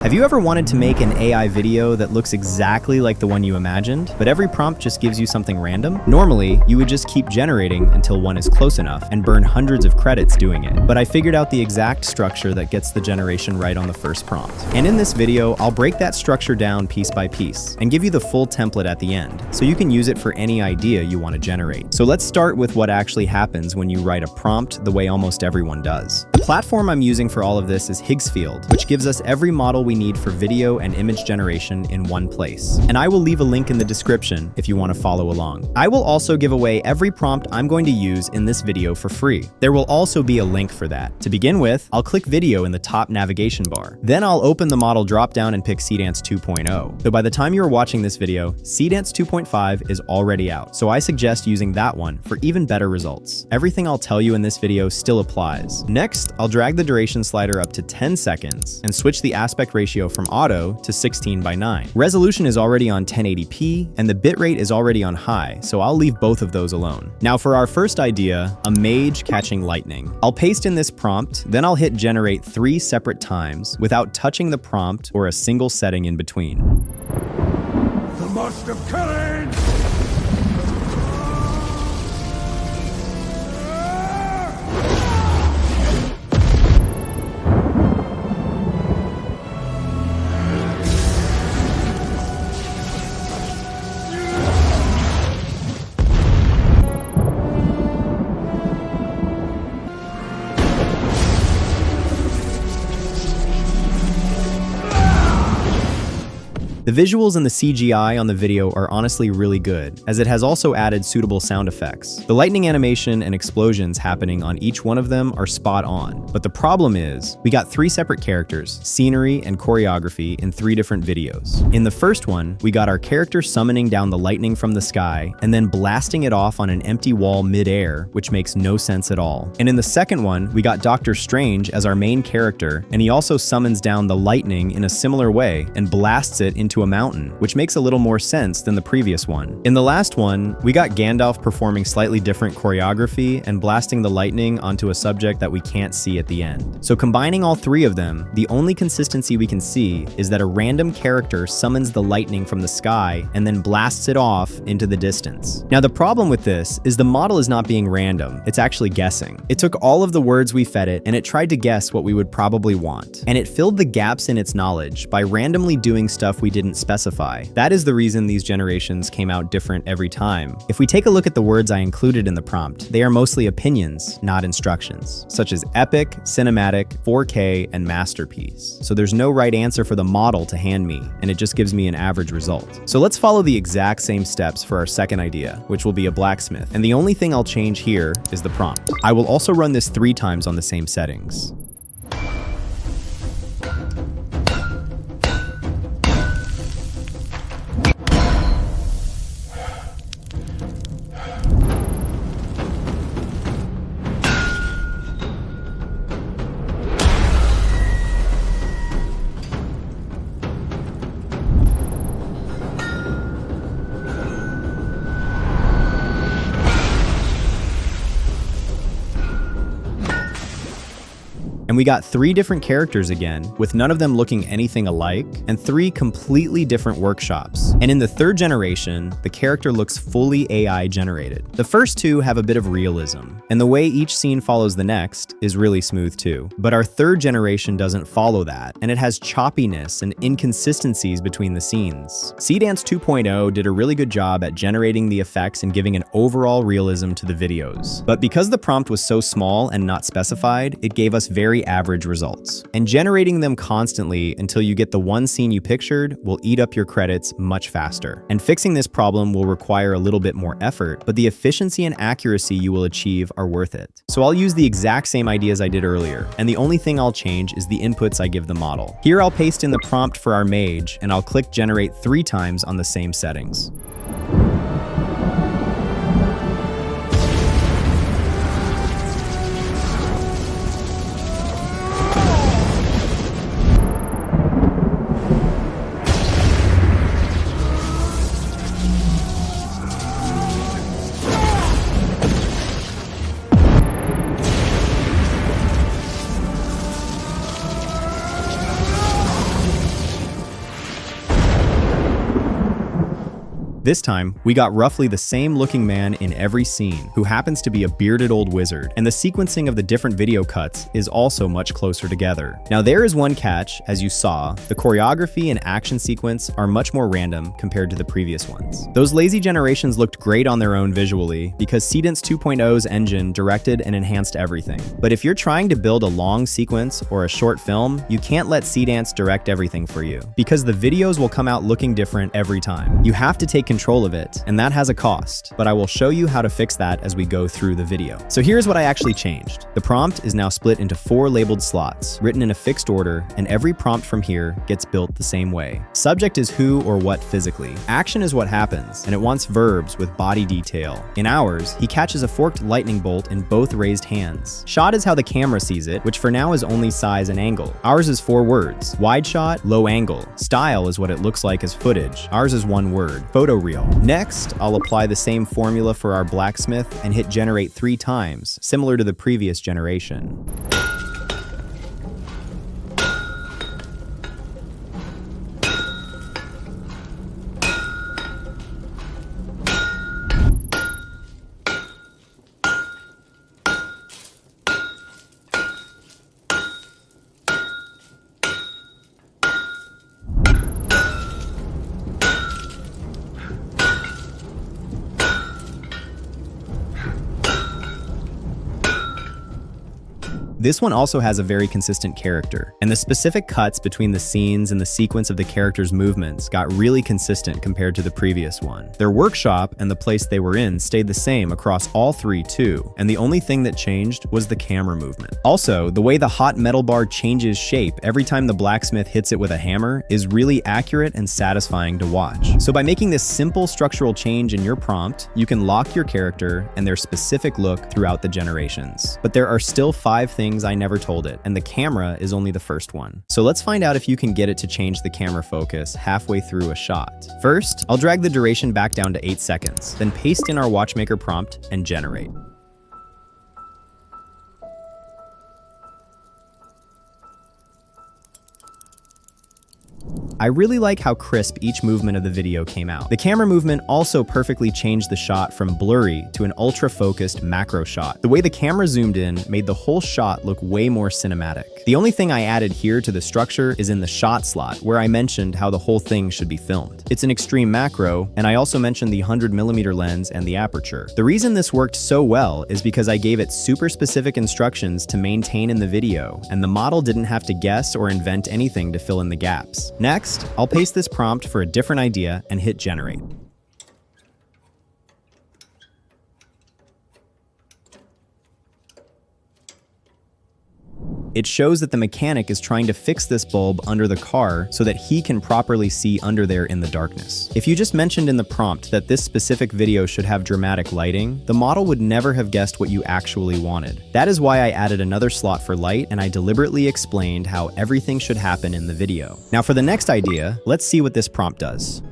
Have you ever wanted to make an AI video that looks exactly like the one you imagined, but every prompt just gives you something random? Normally, you would just keep generating until one is close enough and burn hundreds of credits doing it. But I figured out the exact structure that gets the generation right on the first prompt. And in this video, I'll break that structure down piece by piece and give you the full template at the end, so you can use it for any idea you want to generate. So let's start with what actually happens when you write a prompt the way almost everyone does. The platform I'm using for all of this is Higgsfield, which gives us every model we need for video and image generation in one place. And I will leave a link in the description if you want to follow along. I will also give away every prompt I'm going to use in this video for free. There will also be a link for that. To begin with, I'll click video in the top navigation bar. Then I'll open the model dropdown and pick Seedance 2.0. Though by the time you are watching this video, Seedance 2.5 is already out, so I suggest using that one for even better results. Everything I'll tell you in this video still applies. Next, I'll drag the duration slider up to 10 seconds and switch the aspect ratio from auto to 16:9. Resolution is already on 1080p and the bitrate is already on high, so I'll leave both of those alone. Now for our first idea, a mage catching lightning. I'll paste in this prompt, then I'll hit generate 3 separate times without touching the prompt or a single setting in between. The must of killing! The visuals and the CGI on the video are honestly really good, as it has also added suitable sound effects. The lightning animation and explosions happening on each one of them are spot on. But the problem is, we got 3 separate characters, scenery, and choreography in 3 different videos. In the first one, we got our character summoning down the lightning from the sky and then blasting it off on an empty wall mid-air, which makes no sense at all. And in the second one, we got Doctor Strange as our main character, and he also summons down the lightning in a similar way and blasts it into a mountain, which makes a little more sense than the previous one. In the last one, we got Gandalf performing slightly different choreography and blasting the lightning onto a subject that we can't see at the end. So combining all 3 of them, the only consistency we can see is that a random character summons the lightning from the sky and then blasts it off into the distance. Now the problem with this is the model is not being random, it's actually guessing. It took all of the words we fed it and it tried to guess what we would probably want. And it filled the gaps in its knowledge by randomly doing stuff we didn't specify. That is the reason these generations came out different every time. If we take a look at the words I included in the prompt, they are mostly opinions, not instructions, such as epic, cinematic, 4K, and masterpiece. So there's no right answer for the model to hand me, and it just gives me an average result. So let's follow the exact same steps for our second idea, which will be a blacksmith. And the only thing I'll change here is the prompt. I will also run this 3 times on the same settings. And we got 3 different characters again, with none of them looking anything alike, and 3 completely different workshops. And in the third generation, the character looks fully AI generated. The first 2 have a bit of realism, and the way each scene follows the next is really smooth too. But our third generation doesn't follow that, and it has choppiness and inconsistencies between the scenes. Seedance 2.0 did a really good job at generating the effects and giving an overall realism to the videos. But because the prompt was so small and not specified, it gave us very average results. And generating them constantly until you get the one scene you pictured will eat up your credits much faster. And fixing this problem will require a little bit more effort, but the efficiency and accuracy you will achieve are worth it. So I'll use the exact same ideas I did earlier, and the only thing I'll change is the inputs I give the model. Here I'll paste in the prompt for our mage, and I'll click generate 3 times on the same settings. This time, we got roughly the same looking man in every scene, who happens to be a bearded old wizard, and the sequencing of the different video cuts is also much closer together. Now there is one catch, as you saw, the choreography and action sequence are much more random compared to the previous ones. Those lazy generations looked great on their own visually, because Seedance 2.0's engine directed and enhanced everything. But if you're trying to build a long sequence or a short film, you can't let Seedance direct everything for you, because the videos will come out looking different every time. You have to take control of it, and that has a cost, but I will show you how to fix that as we go through the video. So here's what I actually changed. The prompt is now split into 4 labeled slots, written in a fixed order, and every prompt from here gets built the same way. Subject is who or what physically. Action is what happens, and it wants verbs with body detail. In ours, he catches a forked lightning bolt in both raised hands. Shot is how the camera sees it, which for now is only size and angle. Ours is 4 words. Wide shot, low angle. Style is what it looks like as footage. Ours is 1 word. Photo reel. Next, I'll apply the same formula for our blacksmith and hit generate 3 times, similar to the previous generation. This one also has a very consistent character, and the specific cuts between the scenes and the sequence of the character's movements got really consistent compared to the previous one. Their workshop and the place they were in stayed the same across all 3 too, and the only thing that changed was the camera movement. Also, the way the hot metal bar changes shape every time the blacksmith hits it with a hammer is really accurate and satisfying to watch. So by making this simple structural change in your prompt, you can lock your character and their specific look throughout the generations. But there are still 5 things I never told it, and the camera is only the first one. So let's find out if you can get it to change the camera focus halfway through a shot. First, I'll drag the duration back down to 8 seconds, then paste in our watchmaker prompt and generate. I really like how crisp each movement of the video came out. The camera movement also perfectly changed the shot from blurry to an ultra-focused macro shot. The way the camera zoomed in made the whole shot look way more cinematic. The only thing I added here to the structure is in the shot slot, where I mentioned how the whole thing should be filmed. It's an extreme macro, and I also mentioned the 100mm lens and the aperture. The reason this worked so well is because I gave it super specific instructions to maintain in the video, and the model didn't have to guess or invent anything to fill in the gaps. Next, I'll paste this prompt for a different idea and hit generate. It shows that the mechanic is trying to fix this bulb under the car so that he can properly see under there in the darkness. If you just mentioned in the prompt that this specific video should have dramatic lighting, the model would never have guessed what you actually wanted. That is why I added another slot for light, and I deliberately explained how everything should happen in the video. Now for the next idea, let's see what this prompt does.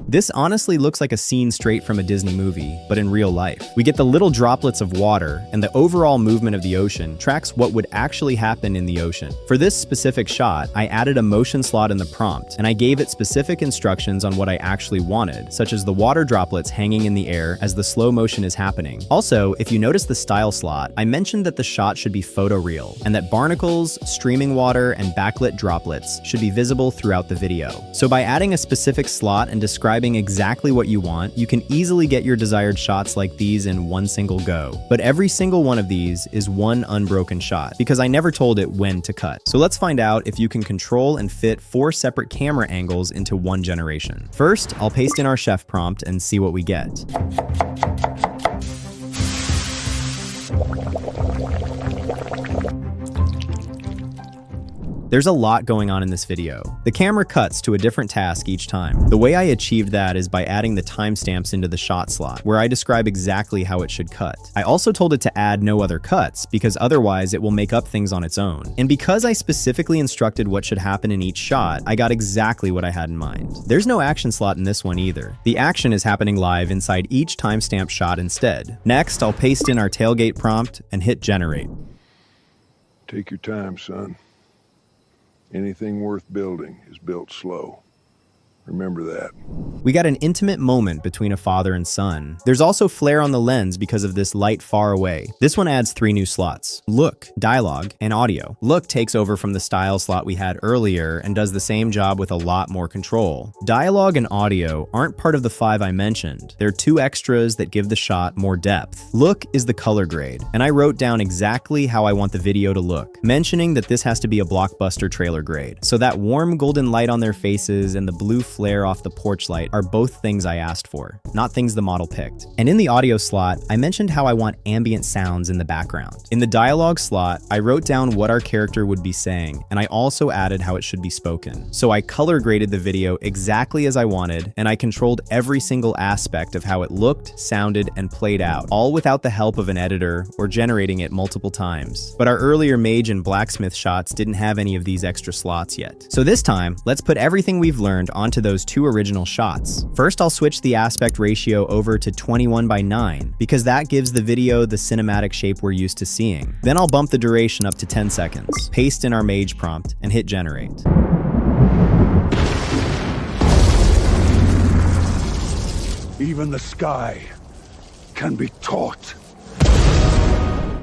This honestly looks like a scene straight from a Disney movie, but in real life. We get the little droplets of water, and the overall movement of the ocean tracks what would actually happen in the ocean. For this specific shot, I added a motion slot in the prompt, and I gave it specific instructions on what I actually wanted, such as the water droplets hanging in the air as the slow motion is happening. Also, if you notice the style slot, I mentioned that the shot should be photoreal, and that barnacles, streaming water, and backlit droplets should be visible throughout the video. So by adding a specific slot and describing exactly what you want, you can easily get your desired shots like these in one single go. But every single one of these is one unbroken shot, because I never told it when to cut. So let's find out if you can control and fit 4 separate camera angles into one generation. First, I'll paste in our chef prompt and see what we get. There's a lot going on in this video. The camera cuts to a different task each time. The way I achieved that is by adding the timestamps into the shot slot, where I describe exactly how it should cut. I also told it to add no other cuts, because otherwise it will make up things on its own. And because I specifically instructed what should happen in each shot, I got exactly what I had in mind. There's no action slot in this one either. The action is happening live inside each timestamp shot instead. Next, I'll paste in our tailgate prompt and hit generate. Take your time, son. Anything worth building is built slow. Remember that. We got an intimate moment between a father and son. There's also flare on the lens because of this light far away. This one adds 3 new slots: look, dialogue, and audio. Look takes over from the style slot we had earlier and does the same job with a lot more control. Dialogue and audio aren't part of the 5 I mentioned. They're 2 extras that give the shot more depth. Look is the color grade, and I wrote down exactly how I want the video to look, mentioning that this has to be a blockbuster trailer grade. So that warm golden light on their faces and the blue flare off the porch light are both things I asked for, not things the model picked. And in the audio slot, I mentioned how I want ambient sounds in the background. In the dialogue slot, I wrote down what our character would be saying, and I also added how it should be spoken. So I color graded the video exactly as I wanted, and I controlled every single aspect of how it looked, sounded, and played out, all without the help of an editor or generating it multiple times. But our earlier mage and blacksmith shots didn't have any of these extra slots yet. So this time, let's put everything we've learned onto those 2 original shots. First, I'll switch the aspect ratio over to 21:9 because that gives the video the cinematic shape we're used to seeing. Then I'll bump the duration up to 10 seconds, paste in our mage prompt, and hit generate. Even the sky can be taught.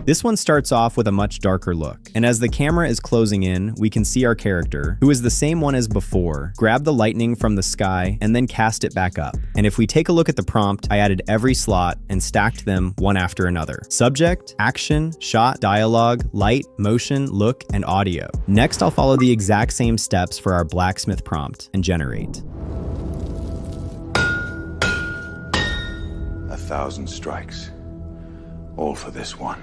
This one starts off with a much darker look, and as the camera is closing in, we can see our character, who is the same one as before, grab the lightning from the sky and then cast it back up. And if we take a look at the prompt, I added every slot and stacked them one after another: subject, action, shot, dialogue, light, motion, look, and audio. Next, I'll follow the exact same steps for our blacksmith prompt and generate. 1,000 strikes, all for this one.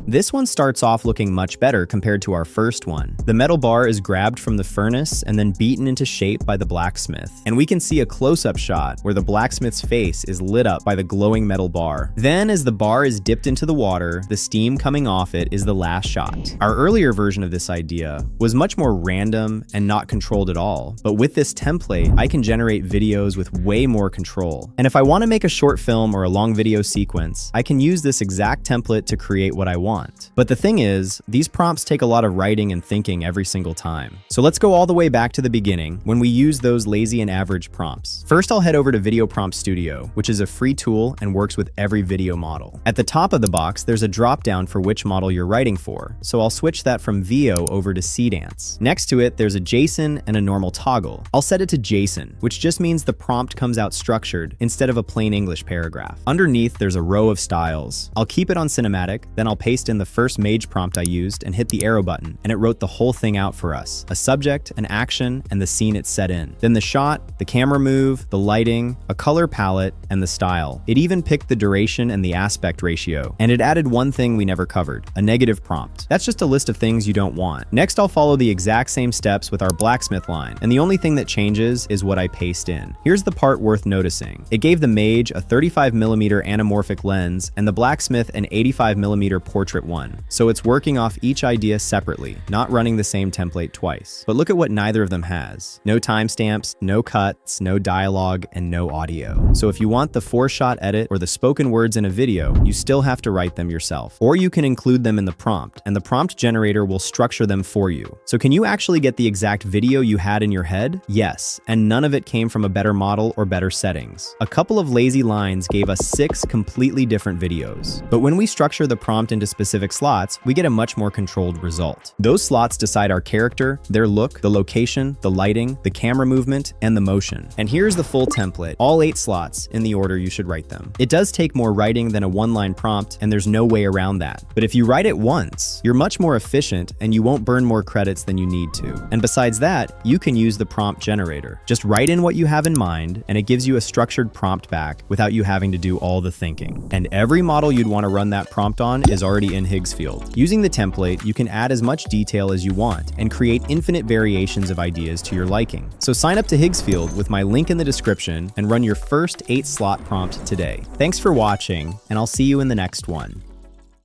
This one starts off looking much better compared to our first one. The metal bar is grabbed from the furnace and then beaten into shape by the blacksmith. And we can see a close-up shot where the blacksmith's face is lit up by the glowing metal bar. Then, as the bar is dipped into the water, the steam coming off it is the last shot. Our earlier version of this idea was much more random and not controlled at all. But with this template, I can generate videos with way more control. And if I want to make a short film or a long video sequence, I can use this exact template to create what I want. But the thing is, these prompts take a lot of writing and thinking every single time. So let's go all the way back to the beginning when we use those lazy and average prompts. First, I'll head over to Video Prompt Studio, which is a free tool and works with every video model. At the top of the box, there's a drop-down for which model you're writing for, so I'll switch that from VO over to Seedance. Next to it, there's a JSON and a normal toggle. I'll set it to JSON, which just means the prompt comes out structured instead of a plain English paragraph. Underneath, there's a row of styles. I'll keep it on cinematic, then I'll paste in the first mage prompt I used and hit the arrow button, and it wrote the whole thing out for us: a subject, an action, and the scene it's set in. Then the shot, the camera move, the lighting, a color palette, and the style. It even picked the duration and the aspect ratio. And it added one thing we never covered: a negative prompt. That's just a list of things you don't want. Next, I'll follow the exact same steps with our blacksmith line, and the only thing that changes is what I paste in. Here's the part worth noticing. It gave the mage a 35mm anamorphic lens and the blacksmith an 85mm portrait one. So it's working off each idea separately, not running the same template twice. But look at what neither of them has. No timestamps, no cuts, no dialogue, and no audio. So if you want the 4-shot edit or the spoken words in a video, you still have to write them yourself. Or you can include them in the prompt, and the prompt generator will structure them for you. So can you actually get the exact video you had in your head? Yes, and none of it came from a better model or better settings. A couple of lazy lines gave us 6 completely different videos. But when we structure the prompt into specific slots, we get a much more controlled result. Those slots decide our character, their look, the location, the lighting, the camera movement, and the motion. And here's the full template, all 8 slots in the order you should write them. It does take more writing than a one-line prompt, and there's no way around that. But if you write it once, you're much more efficient and you won't burn more credits than you need to. And besides that, you can use the prompt generator. Just write in what you have in mind, and it gives you a structured prompt back without you having to do all the thinking. And every model you'd want to run that prompt on is already in Higgsfield. Using the template, you can add as much detail as you want and create infinite variations of ideas to your liking. So sign up to Higgsfield with my link in the description and run your first 8-slot prompt today. Thanks for watching, and I'll see you in the next one.